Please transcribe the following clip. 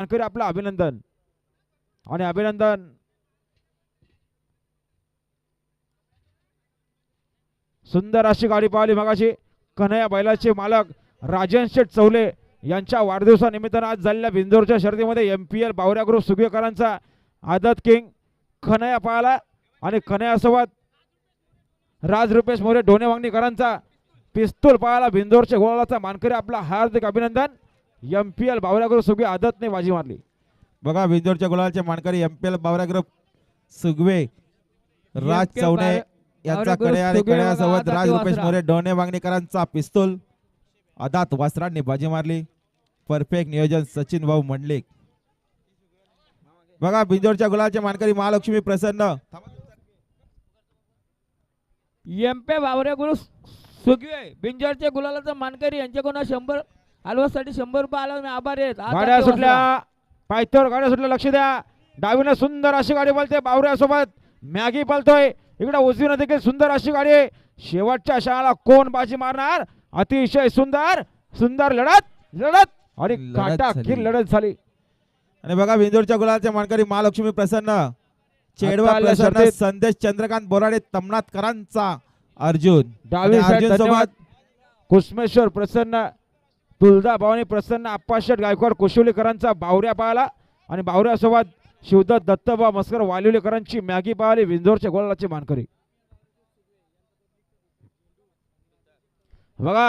मानकरी आपलं अभिनंदन आणि अभिनंदन. सुंदर अशी गाडी पाहिली मगाशी. कन्हैया बैलाचे मालक राजन शेठ चौले यांच्या वाढदिवसानिमित्तानं आज झालेल्या बिंदोरच्या शर्यतीमध्ये MPL बावऱ्या ग्रुप सुगवेकरांचा आदत किंग कन्हैया पाहिला आणि कन्हैयासोबत राज रुपेश मोरे डोने वांगणीकरांचा पिस्तूल पाहायला बिंदोरच्या गोळाचा मानकरी आपला हार्दिक अभिनंदन. MPL बावऱ्या ग्रुप सुगवे आदतने बाजी मारली. बघा बिंदोरच्या गुलालचे मानकरी MPL बावरा ग्रुप सुगवे राज चौने यांचा कडे आणि कड्यासोबत राज रुपेश मोरे डोने वांगणीकरांचा पिस्तूल आदात वासरांनी बाजी मारली. परफेक्ट नियोजन सचिन भाऊ मंडलिक. बघा बिंदोरच्या गुलालचे मानकरी महालक्ष्मी प्रसन्न MP बावरे गुरु सुगवे बिंजरचे गुलालाचा मानकरी यांच्याकडून 100 हलवासाठी 100 रुपये आला. मी आभारी आहेत. गाड्या सुटल्या पायथ्यावर गाड्या सुटल्या. लक्ष द्या. डावीने सुंदर अशी गाडी पळते बावऱ्यासोबत मॅगी पळतोय. इकडे उजवीने देखील सुंदर अशी गाडी. शेवटच्या क्षणाला कोण बाजी मारणार. अतिशय सुंदर सुंदर लढत आणि काटाकीर लढत झाली. आणि बघा बिंदोरच्या गुलालचे मानकरी महालक्ष्मी प्रसन्न चेडवा आत्ता प्रसन्न शर्यतीत संदेश चंद्रकांत बोराडे तमनाथकरांचा अर्जुन. डावी आणि साईड अर्जुन धन्यवाद. सोबत कुसमेश्वर प्रसन्न तुलदा भवानी प्रसन्न आप्पाशेठ गायकवाड कोशिवलीकरांचा बावऱ्या पाहिला आणि बावऱ्यासोबत शिवदत्त दत्तबा मस्कर वालिवलीकरांची मॅगी पाहिली. बिंदोरच्या गोलाचे मानकरी बघा